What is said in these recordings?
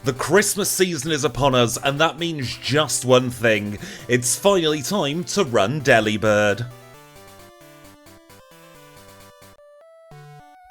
The Christmas season is upon us, and that means just one thing. It's finally time to run Delibird.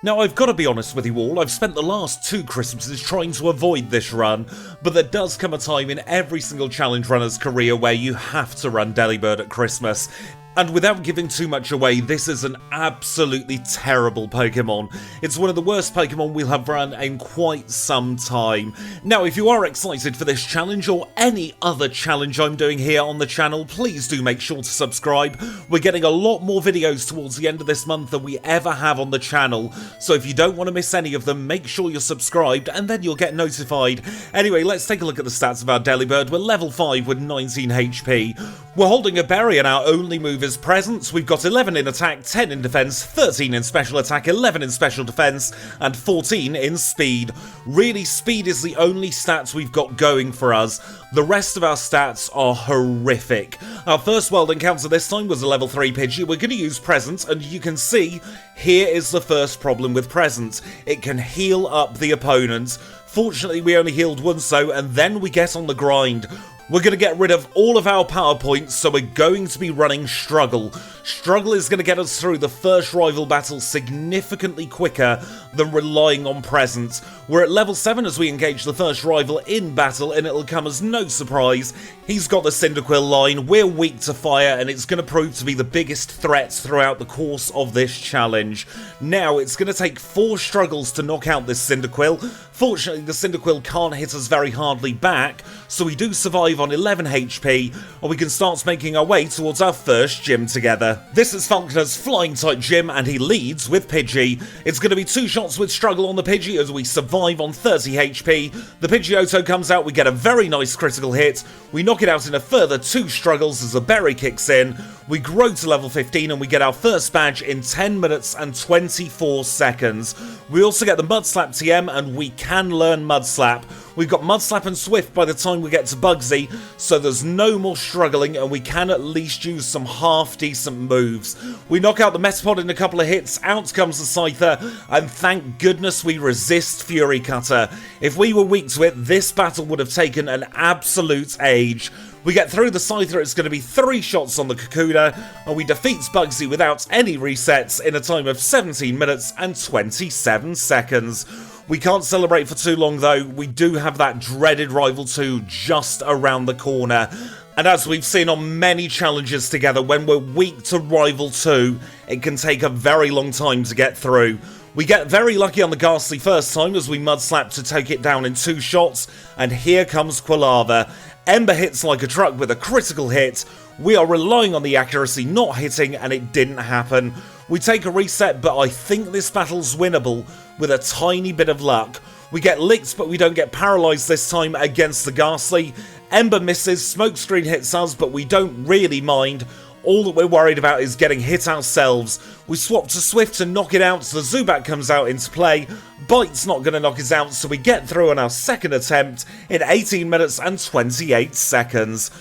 Now, I've got to be honest with you all, I've spent the last 2 Christmases trying to avoid this run, but there does come a time in every single challenge runner's career where you have to run Delibird at Christmas. And without giving too much away, this is an absolutely terrible Pokémon. It's one of the worst Pokémon we'll have run in quite some time. Now, if you are excited for this challenge or any other challenge I'm doing here on the channel, please do make sure to subscribe. We're getting a lot more videos towards the end of this month than we ever have on the channel, so if you don't want to miss any of them, make sure you're subscribed and then you'll get notified. Anyway, let's take a look at the stats of our Delibird. We're level 5 with 19 HP. We're holding a berry and our only move is Presence. We've got 11 in attack, 10 in defense, 13 in special attack, 11 in special defense, and 14 in speed. Really, speed is the only stats we've got going for us. The rest of our stats are horrific. Our first world encounter this time was a level 3 Pidgey. We're going to use Presence, and you can see, here is the first problem with Presence. It can heal up the opponent. Fortunately, we only healed once though, and then we get on the grind. We're going to get rid of all of our power points, so we're going to be running Struggle. Struggle is going to get us through the first rival battle significantly quicker than relying on Presence. We're at level 7 as we engage the first rival in battle, and it'll come as no surprise. He's got the Cyndaquil line, we're weak to fire, and it's going to prove to be the biggest threat throughout the course of this challenge. Now, it's going to take 4 struggles to knock out this Cyndaquil. Fortunately, the Cyndaquil can't hit us very hardly back, so we do survive on 11 HP, and we can start making our way towards our first gym together. This is Falconer's flying type gym, and he leads with Pidgey. It's going to be 2 shots with Struggle on the Pidgey as we survive on 30 HP. The Pidgeotto comes out, we get a very nice critical hit. We knock it out in a further 2 struggles as a berry kicks in. We grow to level 15 and we get our first badge in 10 minutes and 24 seconds. We also get the Mud Slap TM and we can learn Mud Slap. We've got Mud Slap and Swift by the time we get to Bugsy, so there's no more struggling and we can at least use some half-decent moves. We knock out the Metapod in a couple of hits, out comes the Scyther, and thank goodness we resist Fury Cutter. If we were weak to it, this battle would have taken an absolute age. We get through the Scyther, it's going to be 3 shots on the Kakuna, and we defeat Bugsy without any resets in a time of 17 minutes and 27 seconds. We can't celebrate for too long though, we do have that dreaded Rival 2 just around the corner. And as we've seen on many challenges together, when we're weak to Rival 2, it can take a very long time to get through. We get very lucky on the Ghastly first time as we Mud Slap to take it down in 2 shots, and here comes Quilava. Ember hits like a truck with a critical hit. We are relying on the accuracy not hitting, and it didn't happen. We take a reset, but I think this battle's winnable with a tiny bit of luck. We get licked, but we don't get paralysed this time against the Ghastly. Ember misses, Smokescreen hits us, but we don't really mind. All that we're worried about is getting hit ourselves. We swap to Swift to knock it out, so the Zubat comes out into play. Bite's not going to knock us out, so we get through on our second attempt in 18 minutes and 28 seconds.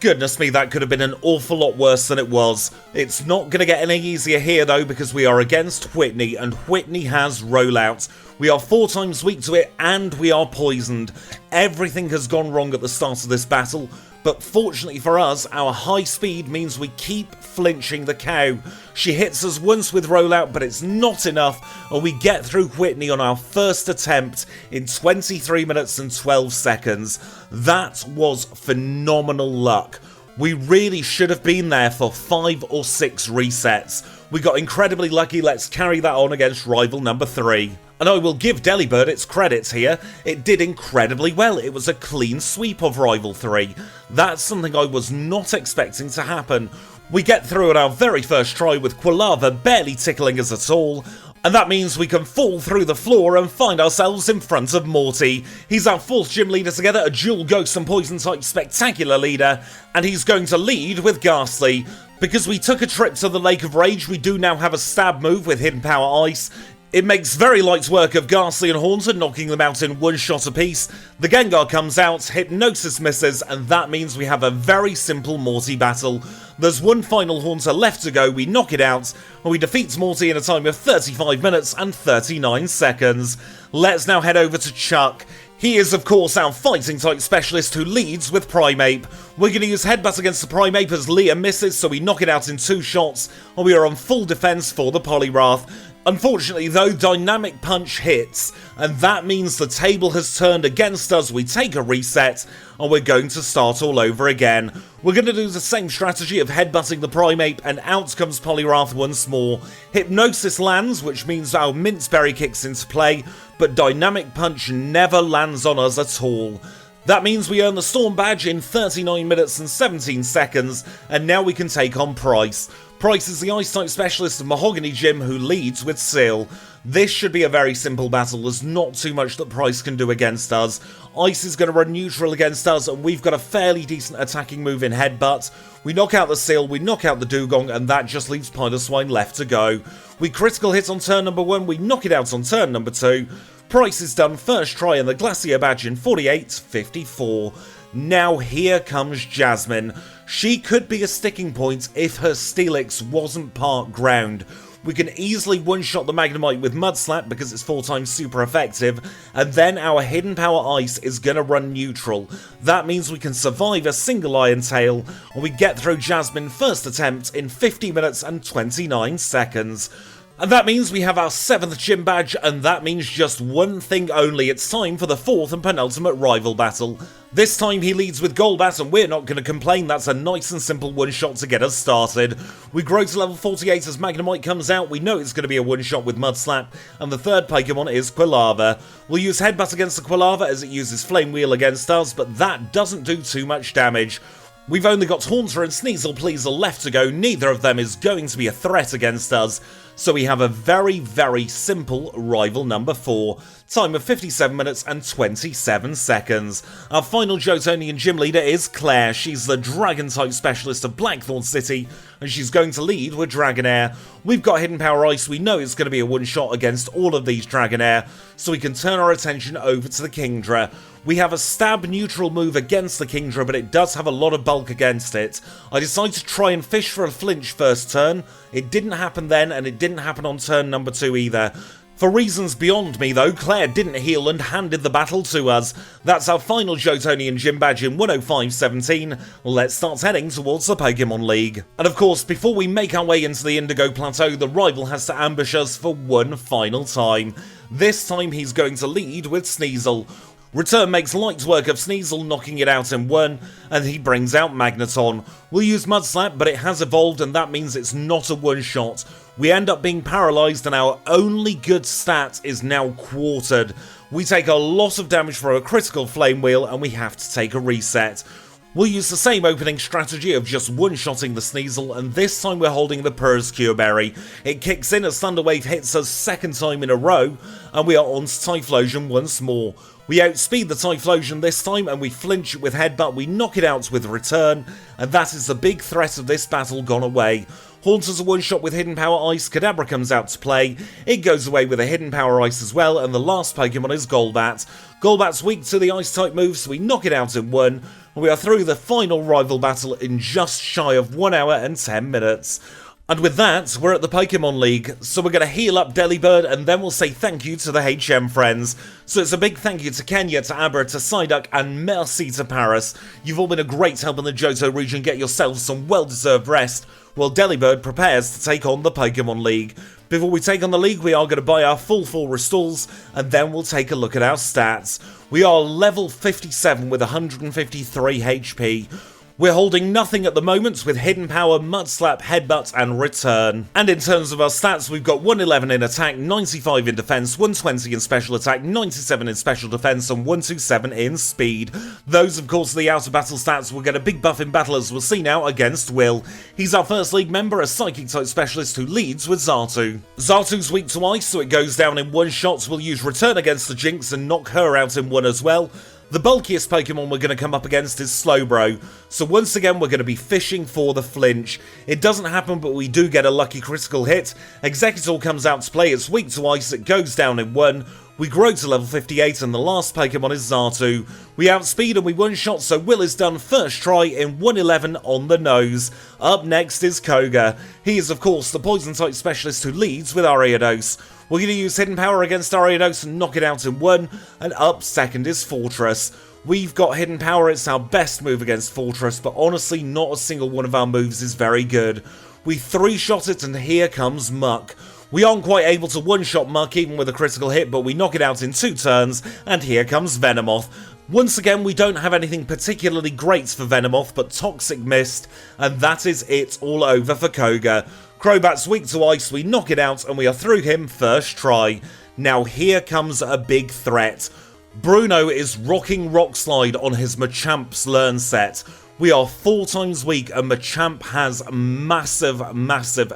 Goodness me, that could have been an awful lot worse than it was. It's not going to get any easier here though, because we are against Whitney, and Whitney has Rollout. We are 4 times weak to it, and we are poisoned. Everything has gone wrong at the start of this battle, but fortunately for us, our high speed means we keep flinching the cow. She hits us once with Rollout, but it's not enough, and we get through Whitney on our first attempt in 23 minutes and 12 seconds. That was phenomenal luck. We really should have been there for 5 or 6 resets. We got incredibly lucky, let's carry that on against rival number 3. And I will give Delibird its credits here, it did incredibly well, it was a clean sweep of Rival 3. That's something I was not expecting to happen. We get through at our very first try with Quilava barely tickling us at all, and that means we can fall through the floor and find ourselves in front of Morty. He's our 4th gym leader together, a dual Ghost and Poison type spectacular leader, and he's going to lead with Ghastly. Because we took a trip to the Lake of Rage, we do now have a stab move with Hidden Power Ice. It makes very light work of Ghastly and Haunter, knocking them out in 1 shot apiece. The Gengar comes out, Hypnosis misses, and that means we have a very simple Morty battle. There's 1 final Haunter left to go, we knock it out, and we defeat Morty in a time of 35 minutes and 39 seconds. Let's now head over to Chuck. He is, of course, our fighting-type specialist who leads with Primeape. We're going to use Headbutt against the Primeape as Leah misses, so we knock it out in 2 shots, and we are on full defense for the Poliwrath. Unfortunately, though, Dynamic Punch hits, and that means the table has turned against us. We take a reset, and we're going to start all over again. We're going to do the same strategy of headbutting the Primeape, and out comes Poliwrath once more. Hypnosis lands, which means our Minceberry kicks into play, but Dynamic Punch never lands on us at all. That means we earn the Storm Badge in 39 minutes and 17 seconds, and now we can take on Price. Price is the Ice-type specialist of Mahogany Gym who leads with Seal. This should be a very simple battle, there's not too much that Price can do against us. Ice is going to run neutral against us, and we've got a fairly decent attacking move in Headbutt. We knock out the Seal, we knock out the Dugong, and that just leaves Piloswine left to go. We critical hit on turn number 1, we knock it out on turn number 2. Price is done first try in the Glacier Badge in 48.54. Now here comes Jasmine. She could be a sticking point if her Steelix wasn't part ground. We can easily one-shot the Magnemite with Mud Slap because it's 4 times super effective, and then our Hidden Power Ice is going to run neutral. That means we can survive a single Iron Tail, and we get through Jasmine first attempt in 50 minutes and 29 seconds. And that means we have our 7th gym badge, and that means just one thing only. It's time for the 4th and penultimate rival battle. This time he leads with Golbat, and we're not going to complain. That's a nice and simple one-shot to get us started. We grow to level 48 as Magnemite comes out. We know it's going to be a one-shot with Mud Slap, and the 3rd Pokemon is Quilava. We'll use Headbutt against the Quilava as it uses Flame Wheel against us, but that doesn't do too much damage. We've only got Haunter and Sneasel Pleasel left to go. Neither of them is going to be a threat against us. So we have a very, very simple rival number 4. Time of 57 minutes and 27 seconds. Our final Jotonian gym leader is Claire. She's the Dragon-type specialist of Blackthorn City, and she's going to lead with Dragonair. We've got Hidden Power Ice. We know it's going to be a one-shot against all of these Dragonair, so we can turn our attention over to the Kingdra. We have a stab neutral move against the Kingdra, but it does have a lot of bulk against it. I decided to try and fish for a flinch first turn. It didn't happen then, and it didn't happen on turn number 2 either. For reasons beyond me though, Claire didn't heal and handed the battle to us. That's our final Jotonian gym badge in 105.17. Let's start heading towards the Pokemon League. And of course, before we make our way into the Indigo Plateau, the rival has to ambush us for one final time. This time he's going to lead with Sneasel. Return makes light work of Sneasel, knocking it out in 1, and he brings out Magneton. We'll use Mud Slap, but it has evolved, and that means it's not a one-shot. We end up being paralysed, and our only good stat is now quartered. We take a lot of damage for a critical Flame Wheel, and we have to take a reset. We'll use the same opening strategy of just one-shotting the Sneasel, and this time we're holding the Purse-Cure Berry. It kicks in as Thunder Wave hits us 2nd time in a row, and we are on to Typhlosion once more. We outspeed the Typhlosion this time, and we flinch with Headbutt. We knock it out with Return, and that is the big threat of this battle gone away. Haunter's a one-shot with Hidden Power Ice. Kadabra comes out to play. It goes away with a Hidden Power Ice as well, and the last Pokemon is Golbat. Golbat's weak to the Ice-type moves, so we knock it out in 1, and we are through the final rival battle in just shy of 1 hour and 10 minutes. And with that, we're at the Pokemon League, so we're going to heal up Delibird, and then we'll say thank you to the HM friends. So it's a big thank you to Kenya, to Abra, to Psyduck, and merci to Paris. You've all been a great help in the Johto region. Get yourselves some well-deserved rest, while Delibird prepares to take on the Pokemon League. Before we take on the league, we are going to buy our full 4 Restalls, and then we'll take a look at our stats. We are level 57 with 153 HP. We're holding nothing at the moment with Hidden Power, Mud Slap, Headbutt, and Return. And in terms of our stats, we've got 111 in attack, 95 in defense, 120 in special attack, 97 in special defense, and 127 in speed. Those, of course, are the outer battle stats. We'll get a big buff in battle, as we'll see now, against Will. He's our first league member, a Psychic-type specialist who leads with Xatu. Xatu's weak to ice, so it goes down in 1 shot. We'll use Return against the Jinx and knock her out in 1 as well. The bulkiest Pokemon we're going to come up against is Slowbro, so once again we're going to be fishing for the flinch. It doesn't happen, but we do get a lucky critical hit. Exeggutor comes out to play, it's weak to ice, it goes down in 1. We grow to level 58, and the last Pokemon is Xatu. We outspeed and we one-shot, so Will is done first try in 111 on the nose. Up next is Koga. He is, of course, the Poison-type specialist who leads with Ariados. We're going to use Hidden Power against Ariados and knock it out in 1, and up second is Fortress. We've got Hidden Power, it's our best move against Fortress, but honestly not a single one of our moves is very good. We 3-shot it and here comes Muck. We aren't quite able to one-shot Muck even with a critical hit, but we knock it out in 2 turns, and here comes Venomoth. Once again, we don't have anything particularly great for Venomoth, but Toxic Mist, and that is it all over for Koga. Crobat's weak to ice, we knock it out, and we are through him first try. Now here comes a big threat. Bruno is rocking Rock Slide on his Machamp's Learn set. We are 4 times weak and Machamp has massive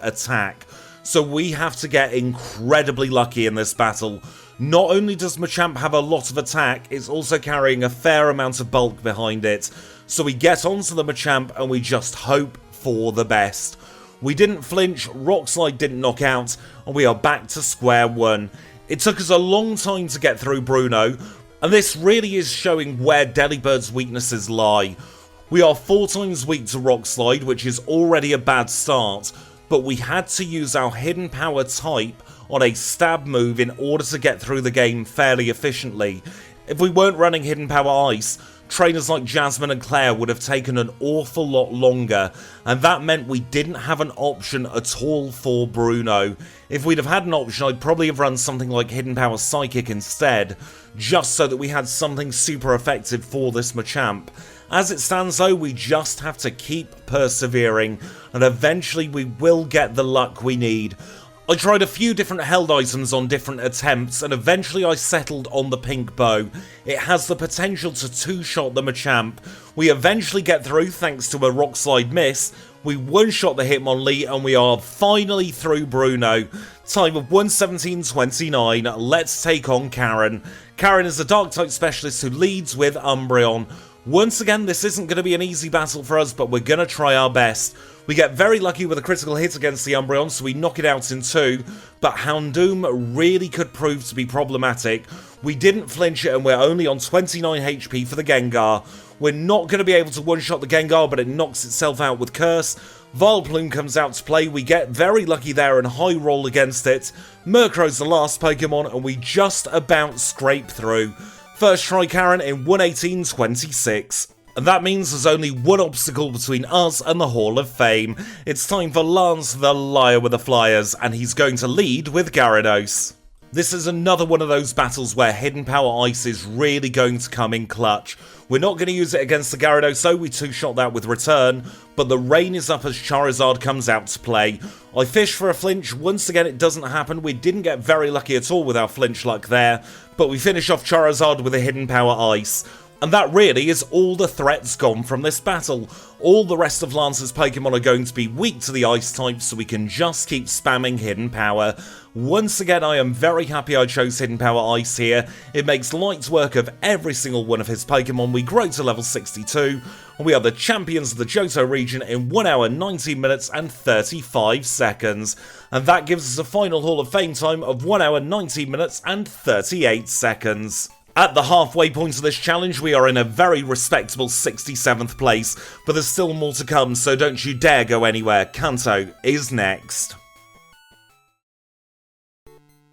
attack. So we have to get incredibly lucky in this battle. Not only does Machamp have a lot of attack, it's also carrying a fair amount of bulk behind it. So we get onto the Machamp and we just hope for the best. We didn't flinch, Rock Slide didn't knock out, and we are back to square one. It took us a long time to get through Bruno, and this really is showing where Delibird's weaknesses lie. We are 4 times weak to Rock Slide, which is already a bad start, but we had to use our Hidden Power type on a stab move in order to get through the game fairly efficiently. If we weren't running Hidden Power Ice, trainers like Jasmine and Claire would have taken an awful lot longer, and that meant we didn't have an option at all for Bruno. If we'd have had an option, I'd probably have run something like Hidden Power Psychic instead, just so that we had something super effective for this Machamp. As it stands though, we just have to keep persevering, and eventually we will get the luck we need. I tried a few different held items on different attempts, and eventually I settled on the pink bow. It has the potential to 2-shot the Machamp. We eventually get through thanks to a Rock Slide miss. We 1-shot the Hitmonlee, and we are finally through Bruno. Time of 1:17:29. Let's take on Karen. Karen is a Dark-type specialist who leads with Umbreon. Once again, this isn't going to be an easy battle for us, but we're going to try our best. We get very lucky with a critical hit against the Umbreon, so we knock it out in 2, but Houndoom really could prove to be problematic. We didn't flinch it, and we're only on 29 HP for the Gengar. We're not going to be able to one-shot the Gengar, but it knocks itself out with Curse. Vileplume comes out to play, we get very lucky there and high roll against it. Murkrow's the last Pokemon, and we just about scrape through. First try Karen in 1:18:26. And that means there's only one obstacle between us and the Hall of Fame. It's time for Lance the Liar with the Flyers, and he's going to lead with Gyarados. This is another one of those battles where Hidden Power Ice is really going to come in clutch. We're not going to use it against the Gyarados, so we 2-shot that with Return, but the rain is up as Charizard comes out to play. I fish for a flinch, once again it doesn't happen. We didn't get very lucky at all with our flinch luck there, but we finish off Charizard with a Hidden Power Ice. And that really is all the threats gone from this battle. All the rest of Lance's Pokemon are going to be weak to the Ice type, so we can just keep spamming Hidden Power. Once again, I am very happy I chose Hidden Power Ice here. It makes light work of every single one of his Pokemon. We grow to level 62, and we are the champions of the Johto region in 1 hour, 19 minutes and 35 seconds. And that gives us a final Hall of Fame time of 1 hour, 19 minutes and 38 seconds. At the halfway point of this challenge, we are in a very respectable 67th place, but there's still more to come, so don't you dare go anywhere. Kanto is next.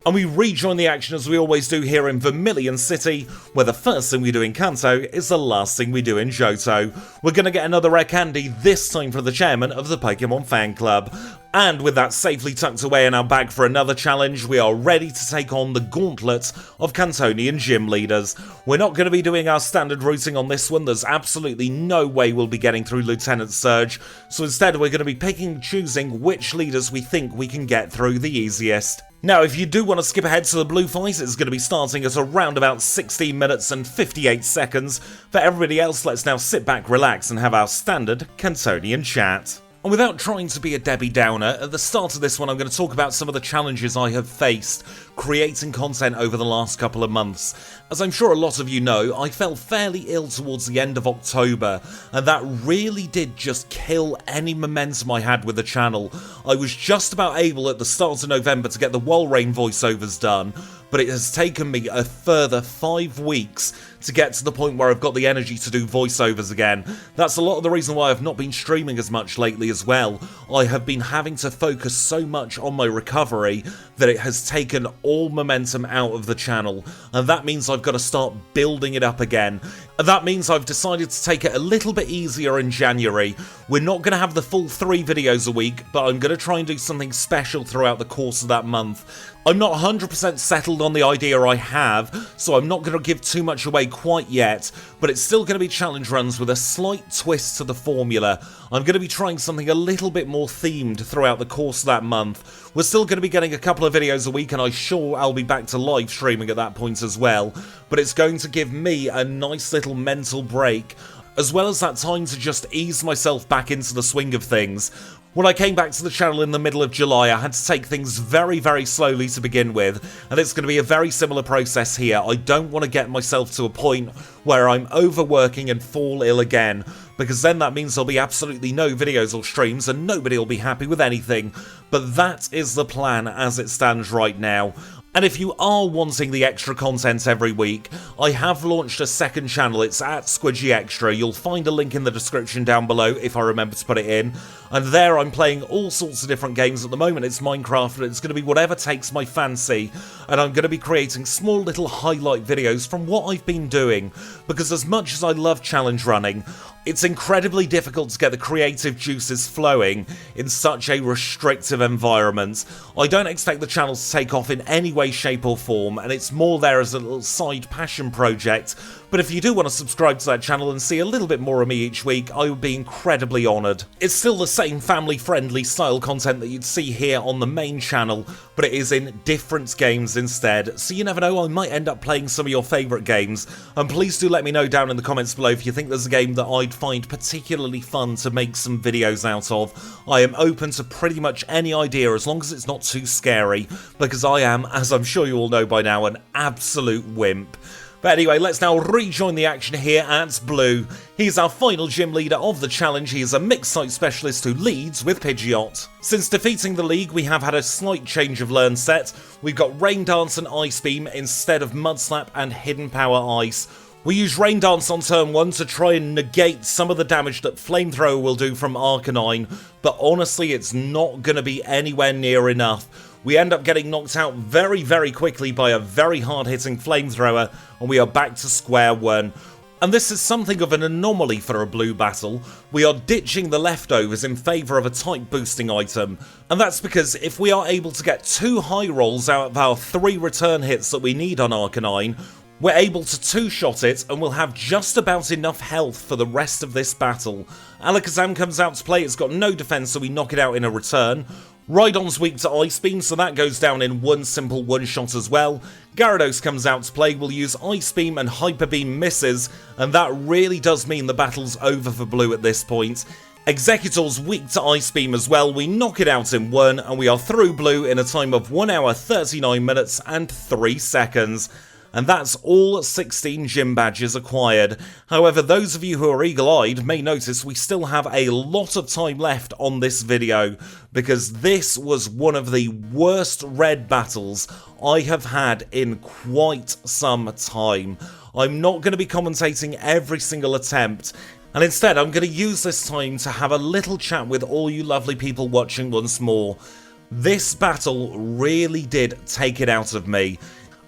And we rejoin the action as we always do here in Vermilion City, where the first thing we do in Kanto is the last thing we do in Johto. We're going to get another rare candy, this time from the chairman of the Pokemon Fan Club. And with that safely tucked away in our bag for another challenge, we are ready to take on the gauntlet of Cantonian gym leaders. We're not going to be doing our standard routing on this one, there's absolutely no way we'll be getting through Lieutenant Surge, so instead we're going to be picking and choosing which leaders we think we can get through the easiest. Now, if you do want to skip ahead to the blue fight, it's going to be starting at around about 16 minutes and 58 seconds. For everybody else, let's now sit back, relax, and have our standard Cantonian chat. And without trying to be a Debbie Downer, at the start of this one I'm going to talk about some of the challenges I have faced creating content over the last couple of months. As I'm sure a lot of you know, I fell fairly ill towards the end of October, and that really did just kill any momentum I had with the channel. I was just about able at the start of November to get the Walrein voiceovers done, but it has taken me a further 5 weeks to get to the point where I've got the energy to do voiceovers again. That's a lot of the reason why I've not been streaming as much lately as well. I have been having to focus so much on my recovery that it has taken all momentum out of the channel, and that means I've got to start building it up again. And that means I've decided to take it a little bit easier in January. We're not going to have the full 3 videos a week, but I'm going to try and do something special throughout the course of that month. I'm not 100% settled on the idea I have, so I'm not going to give too much away quite yet, but it's still going to be challenge runs with a slight twist to the formula. I'm going to be trying something a little bit more themed throughout the course of that month. We're still going to be getting a couple of videos a week, and I'm sure I'll be back to live streaming at that point as well, but it's going to give me a nice little mental break, as well as that time to just ease myself back into the swing of things. When I came back to the channel in the middle of July, I had to take things very, very slowly to begin with, and it's going to be a very similar process here. I don't want to get myself to a point where I'm overworking and fall ill again, because then that means there'll be absolutely no videos or streams and nobody will be happy with anything. But that is the plan as it stands right now. And if you are wanting the extra content every week, I have launched a second channel. It's at Squidgy Extra. You'll find a link in the description down below if I remember to put it in. And there I'm playing all sorts of different games. At the moment it's Minecraft, and it's going to be whatever takes my fancy. And I'm going to be creating small little highlight videos from what I've been doing. Because as much as I love challenge running, it's incredibly difficult to get the creative juices flowing in such a restrictive environment. I don't expect the channel to take off in any way, shape or form, and it's more there as a little side passion project. But if you do want to subscribe to that channel and see a little bit more of me each week, I would be incredibly honoured. It's still the same family-friendly style content that you'd see here on the main channel, but it is in different games instead. So you never know, I might end up playing some of your favourite games. And please do let me know down in the comments below if you think there's a game that I'd find particularly fun to make some videos out of. I am open to pretty much any idea as long as it's not too scary, because I am, as I'm sure you all know by now, an absolute wimp. But anyway, let's now rejoin the action here at Blue. He's our final gym leader of the challenge. He is a mixed site specialist who leads with Pidgeot. Since defeating the league, we have had a slight change of learn set. We've got Rain Dance and Ice Beam instead of Mud Slap and Hidden Power Ice. We use Rain Dance on turn 1 to try and negate some of the damage that Flamethrower will do from Arcanine, but honestly it's not going to be anywhere near enough. We end up getting knocked out very, very quickly by a very hard-hitting Flamethrower, and we are back to square one. And this is something of an anomaly for a blue battle. We are ditching the leftovers in favour of a type boosting item, and that's because if we are able to get 2 high rolls out of our 3 return hits that we need on Arcanine, we're able to 2-shot it, and we'll have just about enough health for the rest of this battle. Alakazam comes out to play. It's got no defense, so we knock it out in a return. Rhydon's weak to Ice Beam, so that goes down in one simple one-shot as well. Gyarados comes out to play. We'll use Ice Beam and Hyper Beam misses, and that really does mean the battle's over for Blue at this point. Executor's weak to Ice Beam as well. We knock it out in 1, and we are through Blue in a time of 1 hour 39 minutes and 3 seconds. And that's all 16 gym badges acquired. However, those of you who are eagle-eyed may notice we still have a lot of time left on this video, because this was one of the worst red battles I have had in quite some time. I'm not going to be commentating every single attempt, and instead I'm going to use this time to have a little chat with all you lovely people watching once more. This battle really did take it out of me.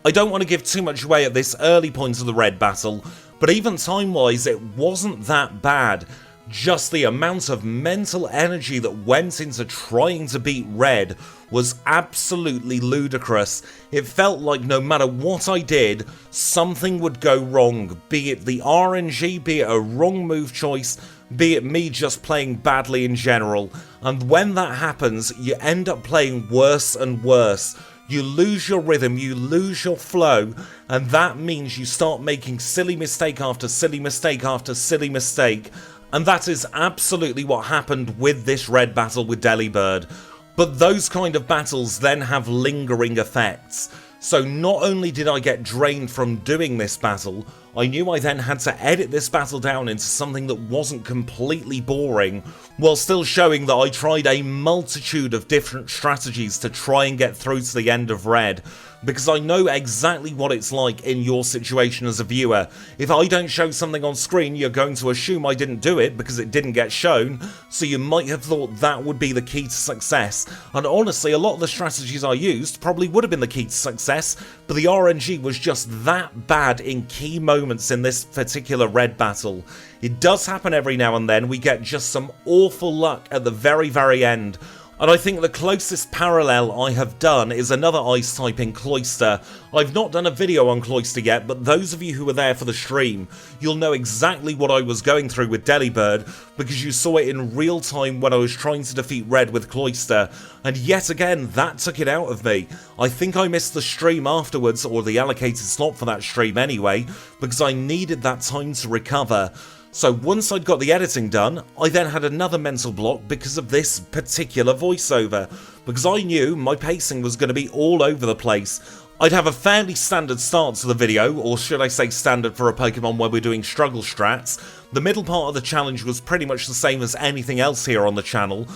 I don't want to give too much away at this early point of the red battle, but even time-wise it wasn't that bad. Just the amount of mental energy that went into trying to beat red was absolutely ludicrous. It felt like no matter what I did, something would go wrong, be it the RNG, be it a wrong move choice, be it me just playing badly in general. And when that happens, you end up playing worse and worse. You lose your rhythm, you lose your flow, and that means you start making silly mistake after silly mistake after silly mistake. And that is absolutely what happened with this red battle with Delibird. But those kind of battles then have lingering effects. So not only did I get drained from doing this battle, I knew I then had to edit this battle down into something that wasn't completely boring, while still showing that I tried a multitude of different strategies to try and get through to the end of Red, because I know exactly what it's like in your situation as a viewer. If I don't show something on screen, you're going to assume I didn't do it because it didn't get shown, so you might have thought that would be the key to success. And honestly, a lot of the strategies I used probably would have been the key to success, but the RNG was just that bad in key moments in this particular Red battle. It does happen every now and then, we get just some awful luck at the very end. And I think the closest parallel I have done is another ice type in Cloyster. I've not done a video on Cloyster yet, but those of you who were there for the stream, you'll know exactly what I was going through with Delibird, because you saw it in real time when I was trying to defeat Red with Cloyster, and yet again, that took it out of me. I think I missed the stream afterwards, or the allocated slot for that stream anyway, because I needed that time to recover. So once I'd got the editing done, I then had another mental block because of this particular voiceover, because I knew my pacing was going to be all over the place. I'd have a fairly standard start to the video, or should I say standard for a Pokemon where we're doing struggle strats. The middle part of the challenge was pretty much the same as anything else here on the channel.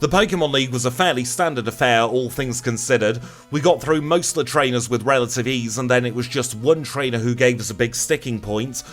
The Pokemon League was a fairly standard affair, all things considered. We got through most of the trainers with relative ease, and then it was just one trainer who gave us a big sticking point.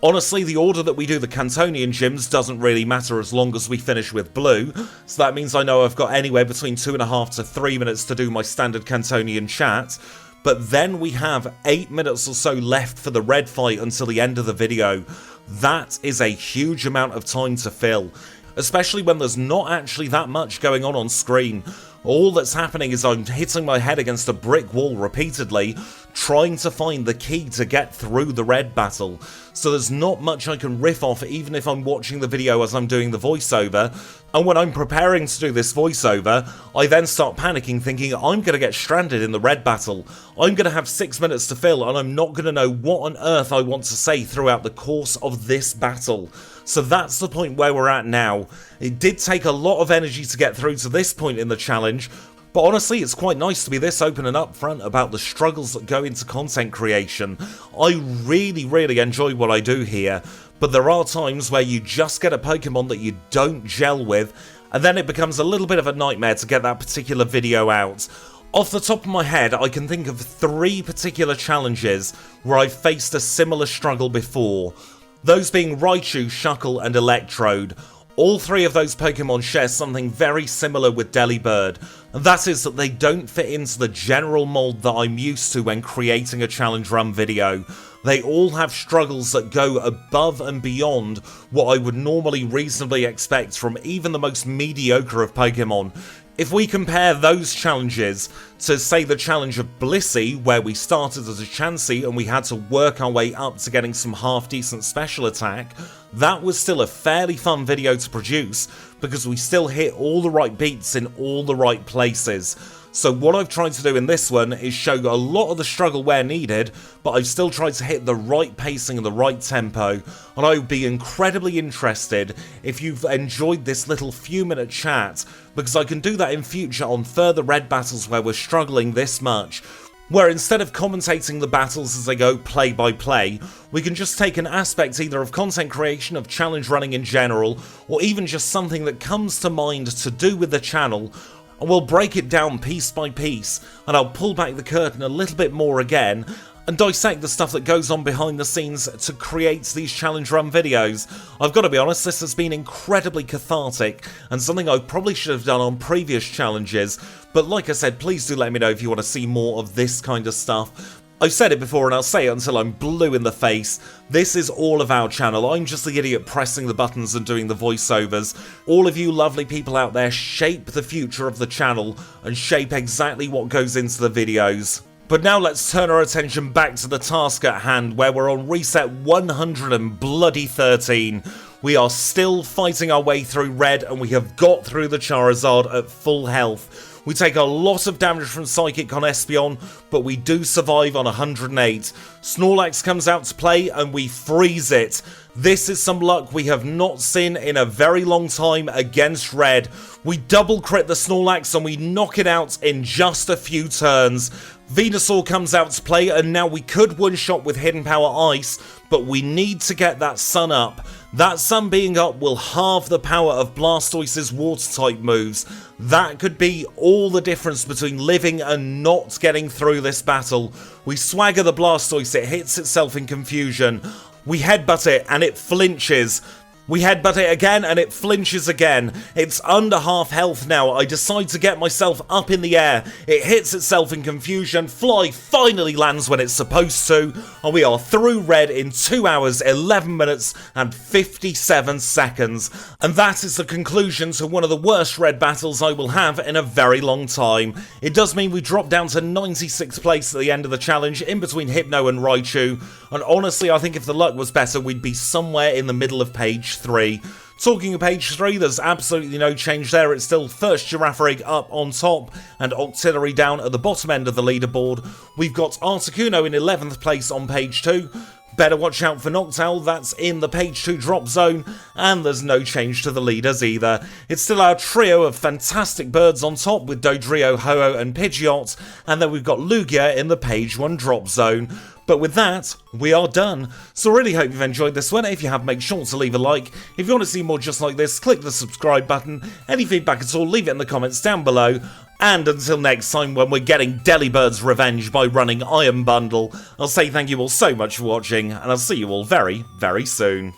Honestly, the order that we do the Kantonian gyms doesn't really matter as long as we finish with blue, so that means I know I've got anywhere between 2.5 to 3 minutes to do my standard Kantonian chat, but then we have 8 minutes or so left for the red fight until the end of the video. That is a huge amount of time to fill, especially when there's not actually that much going on screen. All that's happening is I'm hitting my head against a brick wall repeatedly, trying to find the key to get through the red battle. So there's not much I can riff off even if I'm watching the video as I'm doing the voiceover. And when I'm preparing to do this voiceover, I then start panicking thinking I'm going to get stranded in the red battle. I'm going to have 6 minutes to fill and I'm not going to know what on earth I want to say throughout the course of this battle. So that's the point where we're at now. It did take a lot of energy to get through to this point in the challenge, but honestly it's quite nice to be this open and upfront about the struggles that go into content creation. I really enjoy what I do here, but there are times where you just get a Pokemon that you don't gel with, and then it becomes a little bit of a nightmare to get that particular video out. Off the top of my head, I can think of 3 particular challenges where I've faced a similar struggle before. Those being Raichu, Shuckle and Electrode. All 3 of those Pokemon share something very similar with Delibird, and that is that they don't fit into the general mold that I'm used to when creating a challenge run video. They all have struggles that go above and beyond what I would normally reasonably expect from even the most mediocre of Pokemon. If we compare those challenges to, say, the challenge of Blissey, where we started as a Chansey and we had to work our way up to getting some half-decent special attack, that was still a fairly fun video to produce because we still hit all the right beats in all the right places. So what I've tried to do in this one is show a lot of the struggle where needed, but I've still tried to hit the right pacing and the right tempo, and I would be incredibly interested if you've enjoyed this little few minute chat, because I can do that in future on further red battles where we're struggling this much, where instead of commentating the battles as they go play by play, we can just take an aspect either of content creation, of challenge running in general, or even just something that comes to mind to do with the channel, and we'll break it down piece by piece, and I'll pull back the curtain a little bit more again, and dissect the stuff that goes on behind the scenes to create these challenge run videos. I've got to be honest, this has been incredibly cathartic, and something I probably should have done on previous challenges, but like I said, please do let me know if you want to see more of this kind of stuff. I've said it before and I'll say it until I'm blue in the face. This is all of our channel. I'm just the idiot pressing the buttons and doing the voiceovers. All of you lovely people out there shape the future of the channel and shape exactly what goes into the videos. But now let's turn our attention back to the task at hand, where we're on reset 113. We are still fighting our way through red and we have got through the Charizard at full health. We take a lot of damage from Psychic on Espeon, but we do survive on 108. Snorlax comes out to play and we freeze it. This is some luck we have not seen in a very long time against Red. We double crit the Snorlax and we knock it out in just a few turns. Venusaur comes out to play, and now we could one-shot with Hidden Power Ice, but we need to get that Sun up. That Sun being up will halve the power of Blastoise's Water-type moves. That could be all the difference between living and not getting through this battle. We swagger the Blastoise, it hits itself in confusion. We headbutt it, and it flinches. We headbutt it again, and it flinches again. It's under half health now. I decide to get myself up in the air. It hits itself in confusion. Fly finally lands when it's supposed to. And we are through red in 2 hours, 11 minutes, and 57 seconds. And that is the conclusion to one of the worst red battles I will have in a very long time. It does mean we drop down to 96th place at the end of the challenge, in between Hypno and Raichu. And honestly, I think if the luck was better, we'd be somewhere in the middle of page 3. Talking of page 3, there's absolutely no change there. It's still first Girafarig up on top and Octillery down at the bottom end of the leaderboard. We've got Articuno in 11th place on page 2. Better watch out for Noctowl, that's in the page 2 drop zone, and there's no change to the leaders either. It's still our trio of fantastic birds on top with Dodrio, Ho-Oh and Pidgeot, and then we've got Lugia in the page 1 drop zone. But with that, we are done. So I really hope you've enjoyed this one. If you have, make sure to leave a like. If you want to see more just like this, click the subscribe button. Any feedback at all, leave it in the comments down below. And until next time, when we're getting Delibird's revenge by running Iron Bundle, I'll say thank you all so much for watching, and I'll see you all very, very soon.